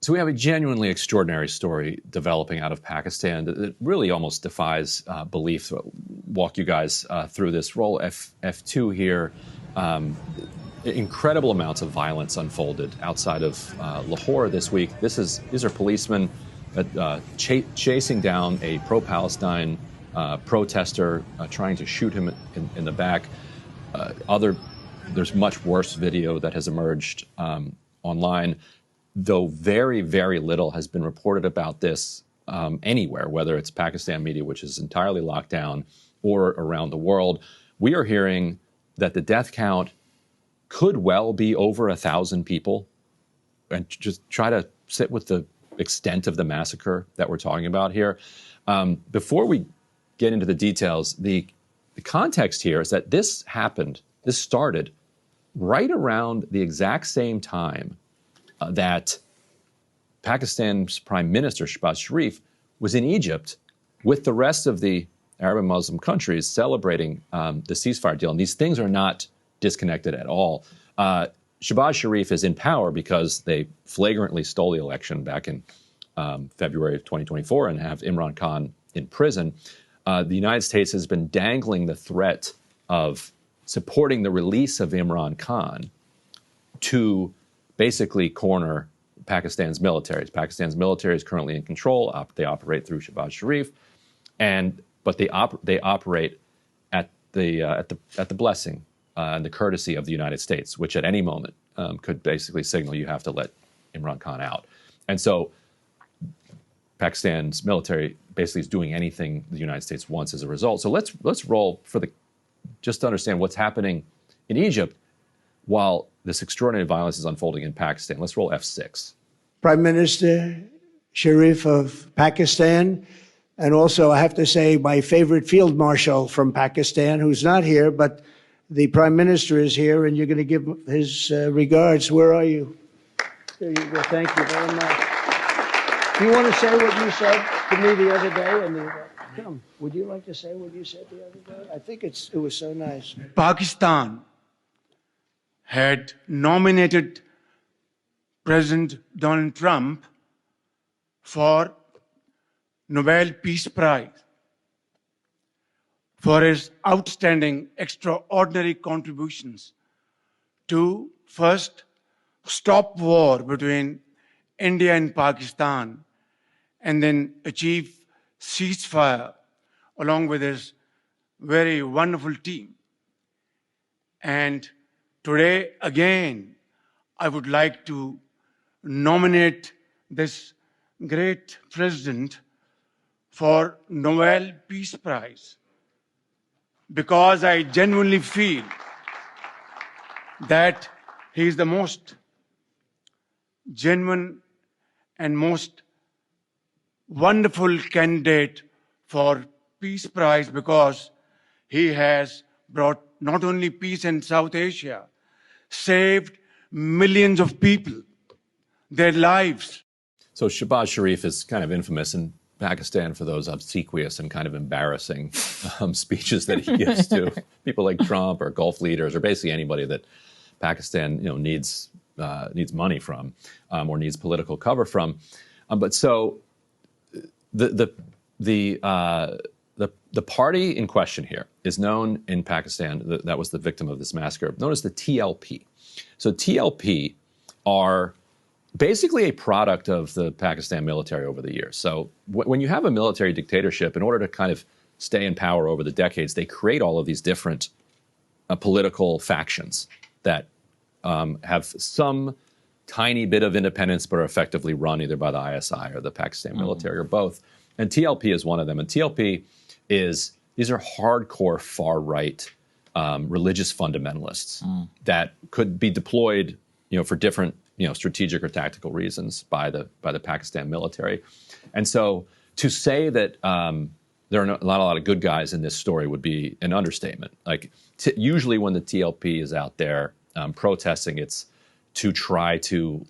So we have a genuinely extraordinary story developing out of Pakistan that really almost defies belief. So I'll walk you guys through this. Roll F2 here. Incredible amounts of violence unfolded outside of Lahore this week. These are policemen chasing down a pro-Palestine protester, trying to shoot him in the back. There's much worse video that has emerged online, though very, very little has been reported about this anywhere, whether it's Pakistan media, which is entirely locked down, or around the world. We are hearing that the death count could well be over 1,000 people, and just try to sit with the extent of the massacre that we're talking about here. Before we get into the details, the context here is that this started right around the exact same time that Pakistan's Prime Minister, Shehbaz Sharif, was in Egypt with the rest of the Arab and Muslim countries celebrating the ceasefire deal. And these things are not disconnected at all. Shehbaz Sharif is in power because they flagrantly stole the election back in February of 2024 and have Imran Khan in prison. The United States has been dangling the threat of supporting the release of Imran Khan to basically corner Pakistan's military. Pakistan's military is currently in control. They operate through Shehbaz Sharif, but they operate at the blessing and the courtesy of the United States, which at any moment could basically signal you have to let Imran Khan out. And so Pakistan's military basically is doing anything the United States wants as a result. So let's roll just to understand what's happening in Egypt while this extraordinary violence is unfolding in Pakistan. Let's roll F6. Prime Minister Sharif of Pakistan, and also I have to say my favorite field marshal from Pakistan, who's not here, but the Prime Minister is here, and you're going to give his regards. Where are you? There you go. Thank you very much. Do you want to say what you said to me the other day? Come, would you like to say what you said the other day? I think it was so nice. Pakistan had nominated President Donald Trump for Nobel Peace Prize for his outstanding, extraordinary contributions to first stop war between India and Pakistan, and then achieve ceasefire along with his very wonderful team. And today, again, I would like to nominate this great president for Nobel Peace Prize, because I genuinely feel that he is the most genuine and most wonderful candidate for Peace Prize, because he has brought not only peace in South Asia, saved millions of people, their lives. So Shehbaz Sharif is kind of infamous in Pakistan for those obsequious and kind of embarrassing speeches that he gives to people like Trump or Gulf leaders, or basically anybody that Pakistan needs money from or needs political cover from. But so the party in question here is known in Pakistan, that was the victim of this massacre, known as the TLP. So TLP are basically a product of the Pakistan military over the years. So when you have a military dictatorship, in order to kind of stay in power over the decades, they create all of these different political factions that have some tiny bit of independence, but are effectively run either by the ISI or the Pakistan military or both. And TLP is one of them. And TLP these are hardcore far-right religious fundamentalists that could be deployed, for different, strategic or tactical reasons by the Pakistan military. And so to say that there are not a lot of good guys in this story would be an understatement. Like usually when the TLP is out there protesting, it's to try to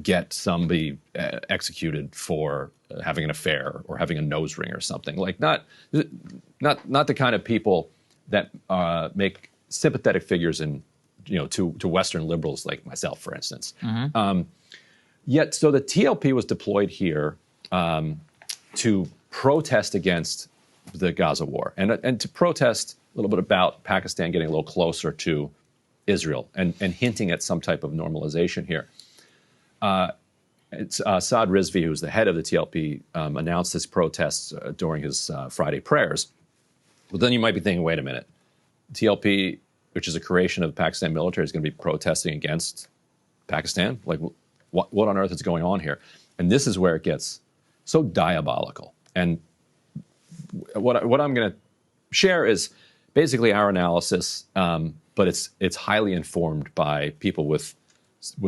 get somebody executed for having an affair or having a nose ring or something. Like not the kind of people that make sympathetic figures in to Western liberals like myself, for instance. Yet, so the TLP was deployed here to protest against the Gaza war and to protest a little bit about Pakistan getting a little closer to Israel and hinting at some type of normalization here. Saad Rizvi, who's the head of the TLP, announced his protests during his Friday prayers. But then you might be thinking, wait a minute, TLP, which is a creation of the Pakistan military, is going to be protesting against Pakistan? Like, what on earth is going on here? And this is where it gets so diabolical. And what I'm going to share is basically our analysis, but it's highly informed by people with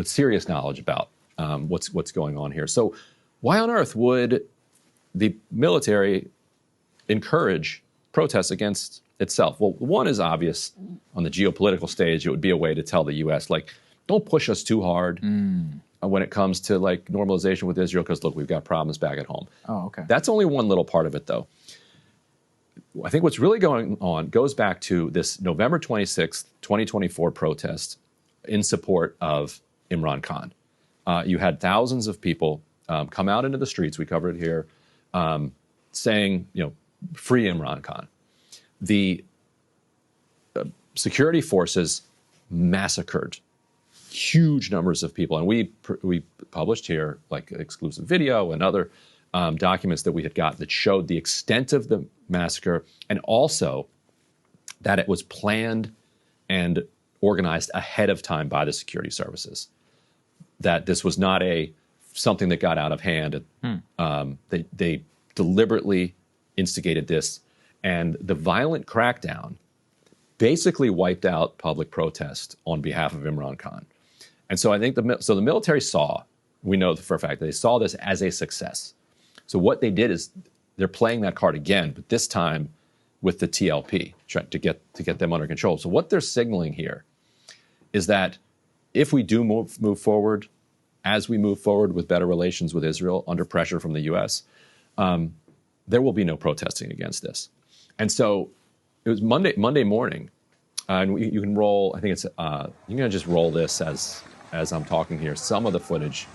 serious knowledge about what's going on here. So why on earth would the military encourage protests against itself? Well, one is obvious. On the geopolitical stage, it would be a way to tell the U.S., like, don't push us too hard when it comes to like normalization with Israel, because look, we've got problems back at home. Oh, okay. That's only one little part of it, though. I think what's really going on goes back to this November 26th, 2024 protest in support of Imran Khan. You had thousands of people come out into the streets, we covered it here, saying, free Imran Khan. The security forces massacred huge numbers of people. And we published here like exclusive video and other documents that we had got that showed the extent of the massacre and also that it was planned and organized ahead of time by the security services. That this was not something that got out of hand. They deliberately instigated this, and the violent crackdown basically wiped out public protest on behalf of Imran Khan. And so I think the military we know for a fact, they saw this as a success. So what they did is they're playing that card again, but this time with the TLP, trying to get them under control. So what they're signaling here is that if we do move forward, as we move forward with better relations with Israel under pressure from the U.S., there will be no protesting against this. And so it was Monday morning, and you can roll. I think it's you can just roll this as I'm talking here. Some of the footage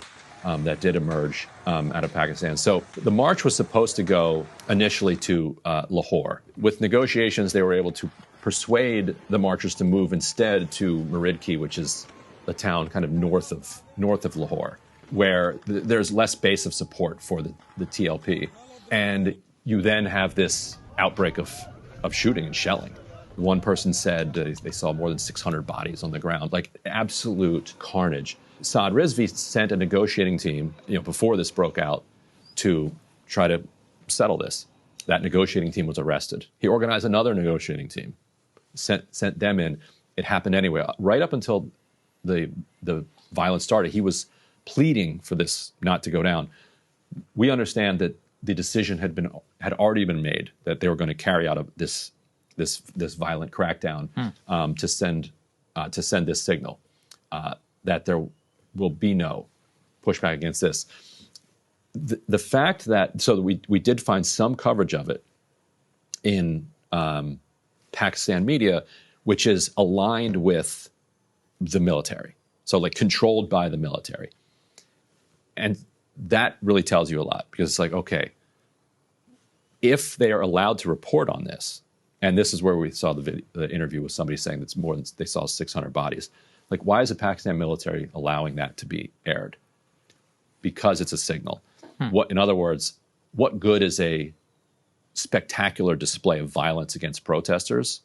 that did emerge out of Pakistan. So the march was supposed to go initially to Lahore. With negotiations, they were able to persuade the marchers to move instead to Meridki, which is a town kind of north of Lahore, where there's less base of support for the TLP. And you then have this outbreak of shooting and shelling. One person said they saw more than 600 bodies on the ground, like absolute carnage. Saad Rizvi sent a negotiating team, before this broke out, to try to settle this. That negotiating team was arrested. He organized another negotiating team, sent them in. It happened anyway. Right up until the violence started, he was pleading for this not to go down. We understand that the decision had already been made that they were going to carry out this violent crackdown to send this signal that there will be no pushback against this. The fact that we did find some coverage of it in Pakistan media, which is aligned with the military, so like controlled by the military, and that really tells you a lot, because it's like, okay, if they are allowed to report on this, and this is where we saw the interview with somebody saying that's more than they saw 600 bodies. Like, why is the Pakistan military allowing that to be aired? Because it's a signal. In other words, what good is a spectacular display of violence against protesters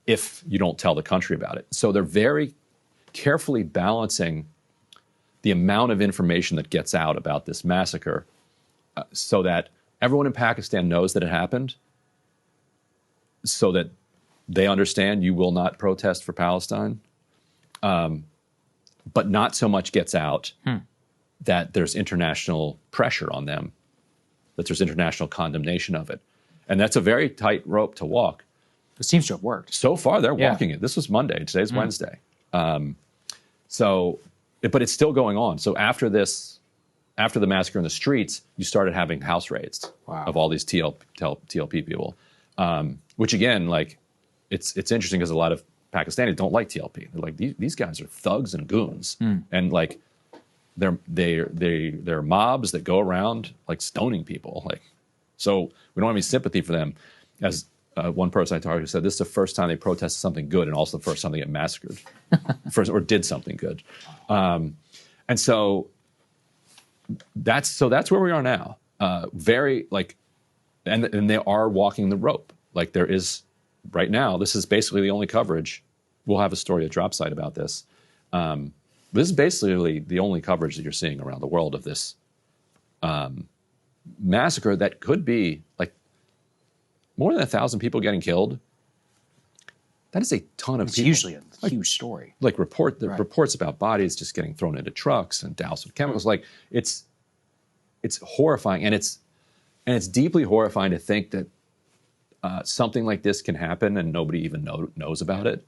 if you don't tell the country about it? So they're very carefully balancing the amount of information that gets out about this massacre so that everyone in Pakistan knows that it happened, so that they understand you will not protest for Palestine, but not so much gets out that there's international pressure on them, that there's international condemnation of it. And that's a very tight rope to walk. It seems to have worked. So far, they're walking it. This was Monday. Today's Wednesday. But it's still going on. So after the massacre in the streets, you started having house raids of all these TLP people, which again, like, it's interesting because a lot of Pakistanis don't like TLP. They're like, these guys are thugs and goons. And like, they're mobs that go around like stoning people. Like, so we don't have any sympathy for them. As one person I talked to said, this is the first time they protested something good, and also the first time they get massacred, or did something good. And so that's where we are now. Very like, and they are walking the rope. Like there is right now. This is basically the only coverage. We'll have a story at Dropsite about this. This is basically the only coverage that you're seeing around the world of this massacre that could be like more than 1,000 people getting killed. That is a ton of It's people. usually a huge story. Like reports about bodies just getting thrown into trucks and doused with chemicals. Like it's horrifying, and it's deeply horrifying to think that something like this can happen and nobody even knows about it.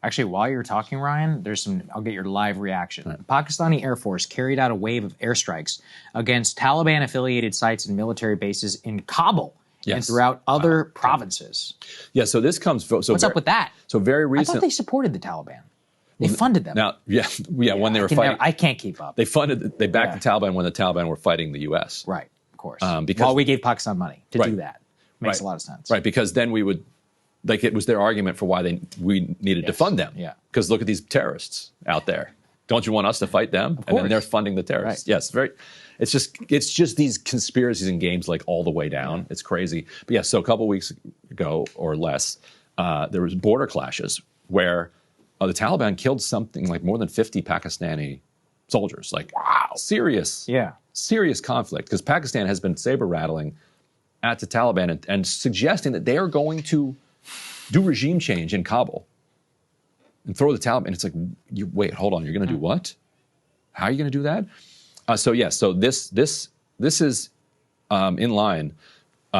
Actually, while you're talking, Ryan, I'll get your live reaction. The Pakistani Air Force carried out a wave of airstrikes against Taliban-affiliated sites and military bases in Kabul and Yes. throughout other provinces. Yeah, so this comes. So What's up with that? So very I thought recent. they supported the Taliban. They funded them. Now, when they were fighting, I can't keep up. they backed the Taliban when the Taliban were fighting the U.S. Right, of course. because- While we gave Pakistan money to do Right. that. Makes Right. a lot of sense. Right, because then we would, like, it was their argument for why we needed to fund them. Yeah. Because look at these terrorists out there. Don't you want us to fight them? And then course. they're funding the terrorists. Right. Yes, it's just these conspiracies and games like all the way down. It's crazy. But yeah, so a couple weeks ago or less, there was border clashes where the Taliban killed something like more than 50 Pakistani soldiers. Like, wow, serious conflict. Because Pakistan has been saber rattling at the Taliban and suggesting that they are going to do regime change in Kabul and throw the Taliban. And it's like, wait, hold on, you're going to do what? How are you going to do that? So this is in line.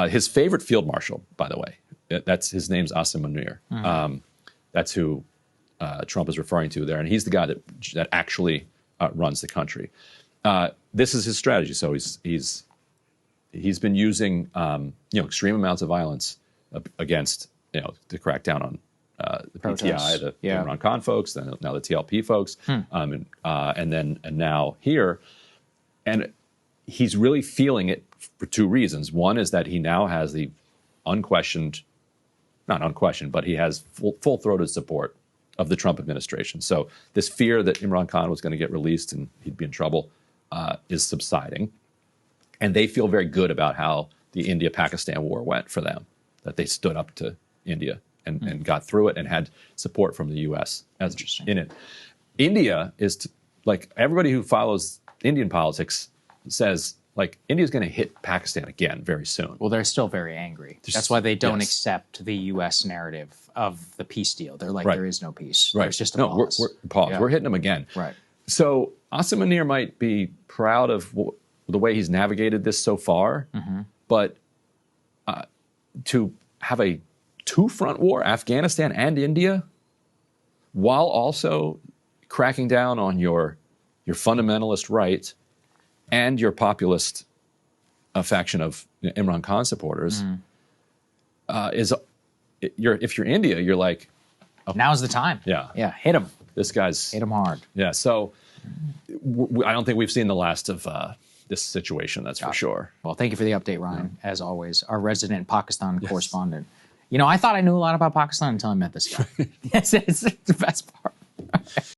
His favorite field marshal, by the way, his name's Asim Munir. That's who Trump is referring to there, and he's the guy that actually runs the country. This is his strategy. So he's been using extreme amounts of violence against to crack down on the Protests. PTI, the Imran Khan folks, then now the TLP folks, and now here, and he's really feeling it for two reasons. One is that he now has the not unquestioned, but he has full-throated support of the Trump administration. So this fear that Imran Khan was going to get released and he'd be in trouble is subsiding. And they feel very good about how the India-Pakistan war went for them, that they stood up to India and got through it and had support from the U.S. in it. India is, like, everybody who follows Indian politics says, like, India's going to hit Pakistan again very soon. Well, they're still very angry. That's why they don't yes. accept the U.S. narrative of the peace deal. They're like, Right. there is no peace. Right. There's just a no, pause. pause. Yeah. We're hitting them again. Right. So Asim Munir might be proud of the way he's navigated this so far, but to have a two-front war, Afghanistan and India, while also cracking down on your fundamentalist right and your populist faction of Imran Khan supporters, if you're India, you're like, Now's the time. Yeah. Yeah. Hit him. this guy's, Hit him hard. yeah. So I don't think we've seen the last of this situation, that's for sure. Well, thank you for the update, Ryan, as always, our resident Pakistan correspondent. I thought I knew a lot about Pakistan until I met this guy. Yes, it's the best part.